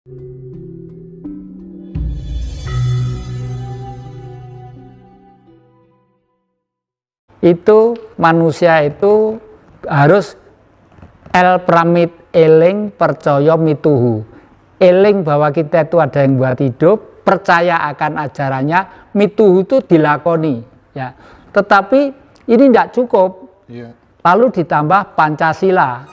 Itu manusia itu harus el pramit eling percaya mituhu. Eling bahwa kita itu ada yang buat hidup, percaya akan ajarannya, mituhu itu dilakoni ya. Tetapi ini tidak cukup. Lalu ditambah Pancasila.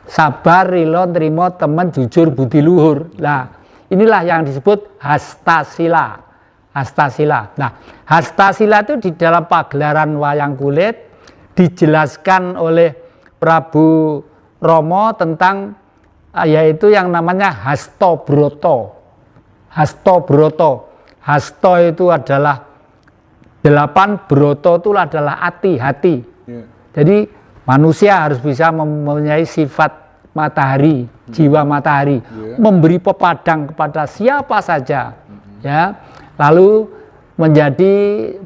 Sabar, rilo, terima, teman, jujur, budi luhur. Nah, inilah yang disebut hastasila. Hastasila. Nah, hastasila itu di dalam pagelaran wayang kulit dijelaskan oleh Prabu Romo tentang yaitu yang namanya Hastobroto. Hastobroto. Hasto itu adalah 8, broto itu adalah hati. Jadi manusia harus bisa mempunyai sifat matahari, jiwa matahari, memberi pepadang kepada siapa saja, ya. Lalu menjadi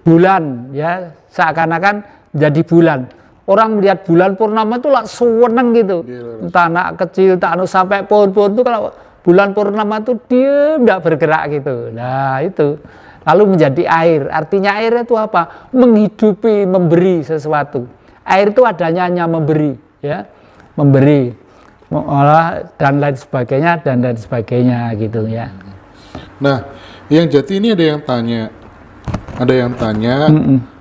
bulan, ya, seakan-akan menjadi bulan. Orang melihat bulan purnama itu lah seneng gitu. Entah anak kecil, tak anu sampai pohon-pohon itu kalau bulan purnama itu dia tidak bergerak gitu. Nah itu. Lalu menjadi air. Artinya air itu apa? Menghidupi, memberi sesuatu. Air itu adanya hanya memberi, ya, memberi, dan lain sebagainya gitu ya. Nah, yang Jati ini ada yang tanya,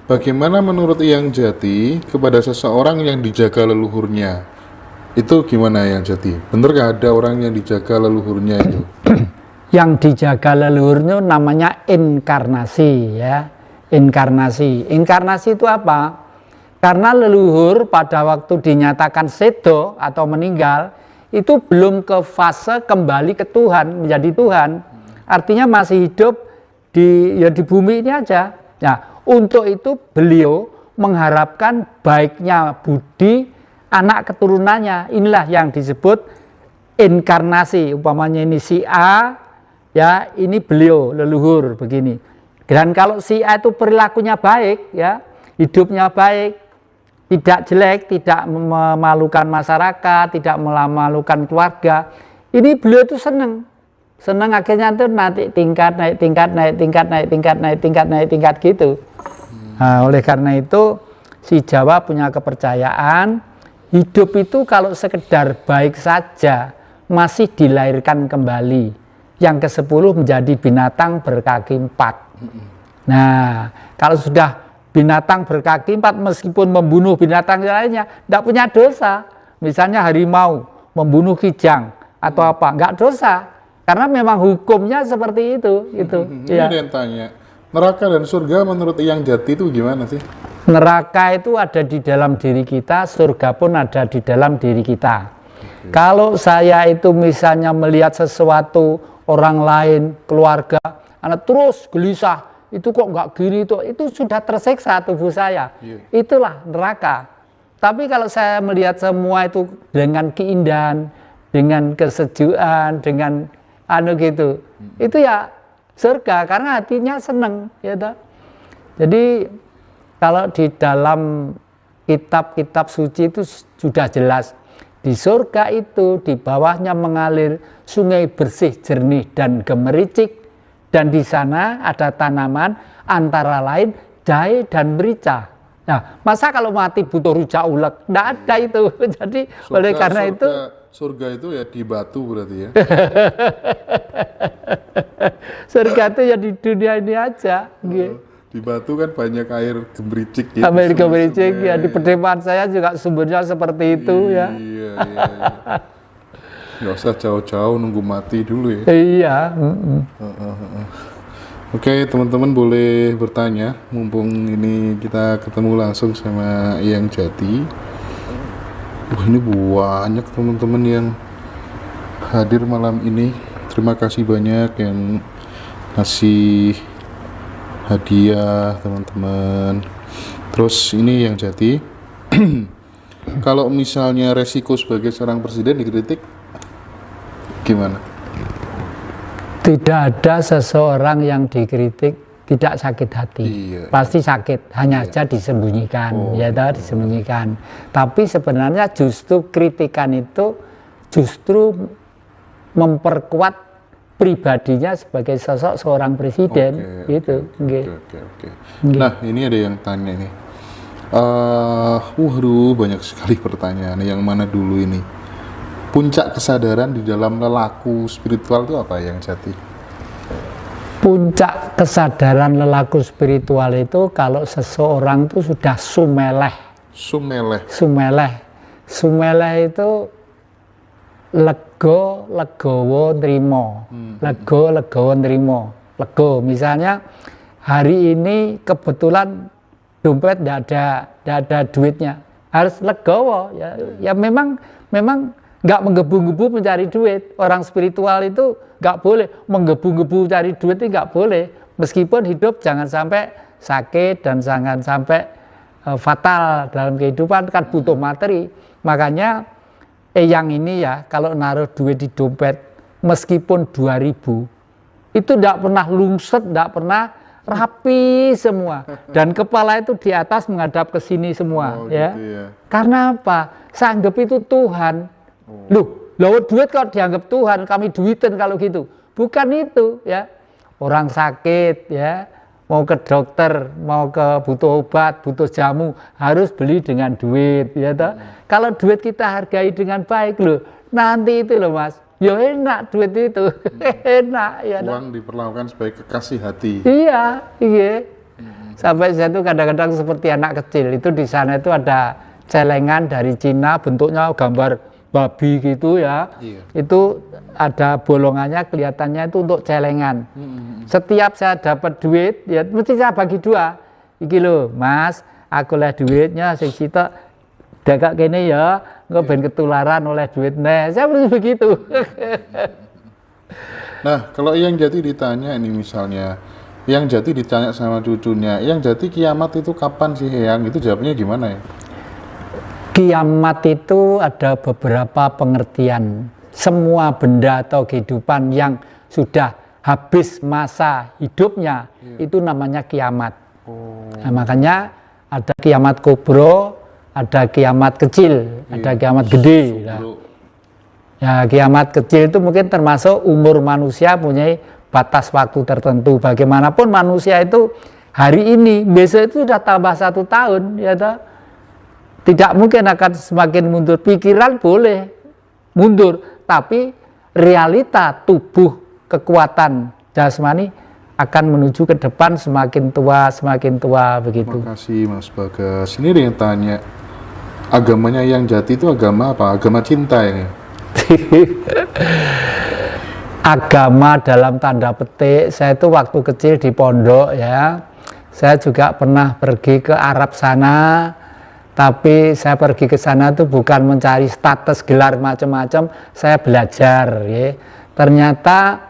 bagaimana menurut yang Jati kepada seseorang yang dijaga leluhurnya? Itu gimana yang Jati? Bener gak ada orang yang dijaga leluhurnya itu? Yang dijaga leluhurnya namanya inkarnasi, ya. Inkarnasi itu apa? Karena leluhur pada waktu dinyatakan sedo atau meninggal itu belum ke fase kembali ke Tuhan, menjadi Tuhan. Artinya masih hidup di bumi ini aja. Nah, untuk itu beliau mengharapkan baiknya budi anak keturunannya. Inilah yang disebut inkarnasi. Umpamanya ini si A, ya, ini beliau leluhur begini. Dan kalau si A itu perilakunya baik, ya, hidupnya baik, tidak jelek, tidak memalukan masyarakat, tidak memalukan keluarga, ini beliau itu senang akhirnya itu naik tingkat gitu. Nah, oleh karena itu si Jawa punya kepercayaan hidup itu kalau sekedar baik saja masih dilahirkan kembali. Yang ke-10 menjadi binatang berkaki 4. Nah, kalau sudah binatang berkaki 4 meskipun membunuh binatang lainnya tidak punya dosa. Misalnya harimau membunuh kijang atau apa, nggak dosa. Karena memang hukumnya seperti itu. Ya. Ada yang tanya, neraka dan surga menurut yang Jati itu gimana sih? Neraka itu ada di dalam diri kita, surga pun ada di dalam diri kita. Kalau saya itu misalnya melihat sesuatu orang lain, keluarga, anak terus gelisah, itu kok nggak gini, itu sudah tersiksa tubuh saya. Itulah neraka. Tapi kalau saya melihat semua itu dengan keindahan, dengan kesejukan, dengan gitu, itu ya surga karena hatinya seneng, ya toh. Jadi kalau di dalam kitab-kitab suci itu sudah jelas di surga itu di bawahnya mengalir sungai bersih, jernih dan gemericik, dan di sana ada tanaman antara lain jahe dan merica. Nah, masa kalau mati butuh rujak ulek? Nggak ada itu. Jadi oleh karena itu surga itu ya di batu berarti ya. Surga itu ya di dunia ini aja. Di batu kan banyak air gemericik gitu. Air gemericik ya, di pedesaan saya juga sumbernya seperti itu ya. Iya. Nggak usah jauh-jauh nunggu mati dulu ya. Iya. Oke, teman-teman boleh bertanya mumpung ini kita ketemu langsung sama Yang Jati. Wah, ini banyak teman-teman yang hadir malam ini. Terima kasih banyak yang ngasih hadiah teman-teman. Terus ini Yang Jati, kalau misalnya resiko sebagai seorang presiden dikritik, gimana? Tidak ada seseorang yang dikritik tidak sakit hati, pasti sakit, hanya aja disembunyikan, disembunyikan. Tapi sebenarnya justru kritikan itu justru memperkuat pribadinya sebagai sosok seorang presiden. Gitu. Oke. Nah, ini ada yang tanya nih. Waduh, banyak sekali pertanyaan. Yang mana dulu ini? Puncak kesadaran di dalam lelaku spiritual itu apa yang jati? Puncak kesadaran lelaku spiritual itu kalau seseorang itu sudah sumeleh. Sumeleh itu legowo nrimo. Legowo nrimo. Misalnya hari ini kebetulan dompet tidak ada duitnya, harus legowo ya memang nggak menggebu-gebu mencari duit. Orang spiritual itu nggak boleh menggebu-gebu cari duit, itu nggak boleh, meskipun hidup jangan sampai sakit dan jangan sampai fatal dalam kehidupan, kan butuh materi. Makanya yang ini ya, kalau naruh duit di dompet meskipun 2.000 itu tidak pernah lungset, tidak pernah rapi semua, dan kepala itu di atas menghadap ke sini semua. Gitu ya. Karena apa? Sanggup itu Tuhan. Loh, duit kok dianggap Tuhan, kami duitin kalau gitu. Bukan itu ya. Orang sakit ya, mau ke dokter, mau ke butuh obat, butuh jamu, harus beli dengan duit ya toh. Kalau duit kita hargai dengan baik loh, nanti itu loh Mas, ya enak duit itu. Enak ya toh. Uang diperlakukan sebagai kekasih hati. Iya. Sampai saya tuh kadang-kadang seperti anak kecil, itu di sana itu ada celengan dari Cina, bentuknya gambar babi gitu ya. Itu ada bolongannya, kelihatannya itu untuk celengan. Setiap saya dapat duit ya mesti saya bagi 2. Iki lho Mas, aku oleh duitnya sing sitok dagak kene ya, engko ben ketularan oleh duitnya. Saya mesti begitu. Nah, kalau yang Jati ditanya ini misalnya, yang Jati ditanya sama cucunya, yang Jati kiamat itu kapan sih Eyang? Itu jawabnya gimana ya? Kiamat itu ada beberapa pengertian. Semua benda atau kehidupan yang sudah habis masa hidupnya itu namanya kiamat. Nah, makanya ada kiamat kubro, ada kiamat kecil, ada kiamat gede. Ya, kiamat kecil itu mungkin termasuk umur manusia punya batas waktu tertentu. Bagaimanapun manusia itu hari ini, besok itu sudah tambah 1 tahun, ya toh. Tidak mungkin akan semakin mundur. Pikiran boleh mundur, tapi realita tubuh, kekuatan jasmani akan menuju ke depan semakin tua begitu. Terima kasih Mas Bagas. Ini ada yang tanya, agamanya yang Jati itu agama apa? Agama cinta ini? Agama dalam tanda petik, saya itu waktu kecil di pondok ya, saya juga pernah pergi ke Arab sana. Tapi saya pergi ke sana itu bukan mencari status gelar macam-macam, saya belajar. Ya. Ternyata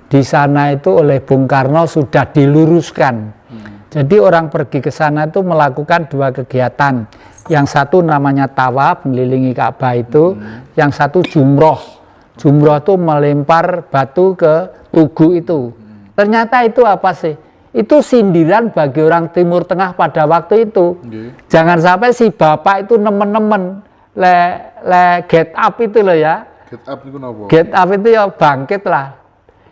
di sana itu oleh Bung Karno sudah diluruskan. Jadi orang pergi ke sana itu melakukan 2 kegiatan. Yang satu namanya tawaf, mengelilingi Ka'bah itu. Yang satu jumroh. Jumroh itu melempar batu ke tugu itu. Ternyata itu apa sih? Itu sindiran bagi orang Timur Tengah pada waktu itu. Jangan sampai si bapak itu nemen-nemen le get up itu loh ya. Get up itu apa? Get up itu ya bangkit lah.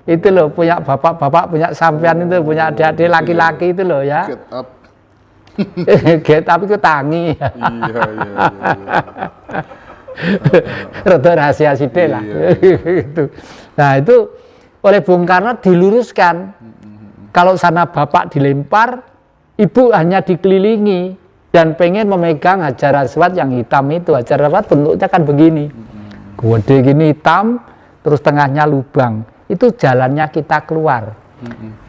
Itu loh, punya bapak-bapak, punya sampean itu, punya adik-adik laki-laki itu loh ya. Get up. Get up itu tangi. Iya. Rada rahasia sithik lah. Nah itu oleh Bung Karno diluruskan. Kalau sana bapak dilempar, ibu hanya dikelilingi dan pengen memegang Hajar Aswad yang hitam itu. Hajar Aswad bentuknya kan begini, gede gini hitam, terus tengahnya lubang. Itu jalannya kita keluar.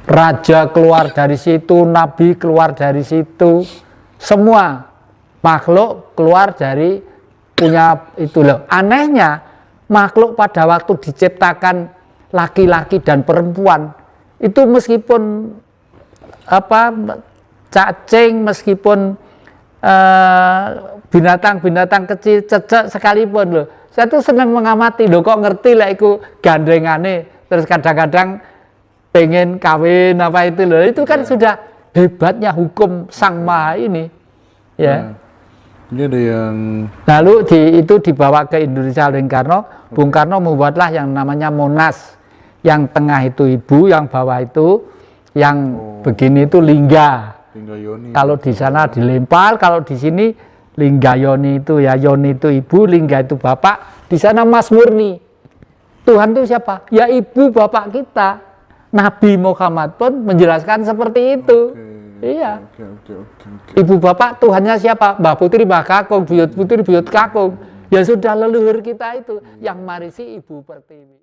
Raja keluar dari situ, Nabi keluar dari situ, semua makhluk keluar dari punya itu loh. Anehnya makhluk pada waktu diciptakan laki-laki dan perempuan itu meskipun cacing, meskipun binatang-binatang kecil, cecek sekalipun loh. Saya tuh senang mengamati loh, kok ngerti lah itu gandengane, terus kadang-kadang pengen kawin apa itu loh. Itu kan sudah hebatnya hukum Sang Maha ini. Ya. Ini ada yang Lalu itu dibawa ke Indonesia oleh Bung Karno. Bung Karno membuatlah yang namanya Monas. Yang tengah itu ibu, yang bawah itu, yang begini itu lingga. Lingga Yoni. Kalau di sana dilempar, kalau di sini lingga Yoni itu ya, Yoni itu ibu, lingga itu bapak. Di sana Mas Murni. Tuhan itu siapa? Ya ibu bapak kita. Nabi Muhammad pun menjelaskan seperti itu. Iya. Oke. Ibu bapak Tuhannya siapa? Mbah Putri, Mbah Kakung, Buyut Putri, Buyut Kakung. Ya sudah leluhur kita itu yang marisi Ibu Pertiwi.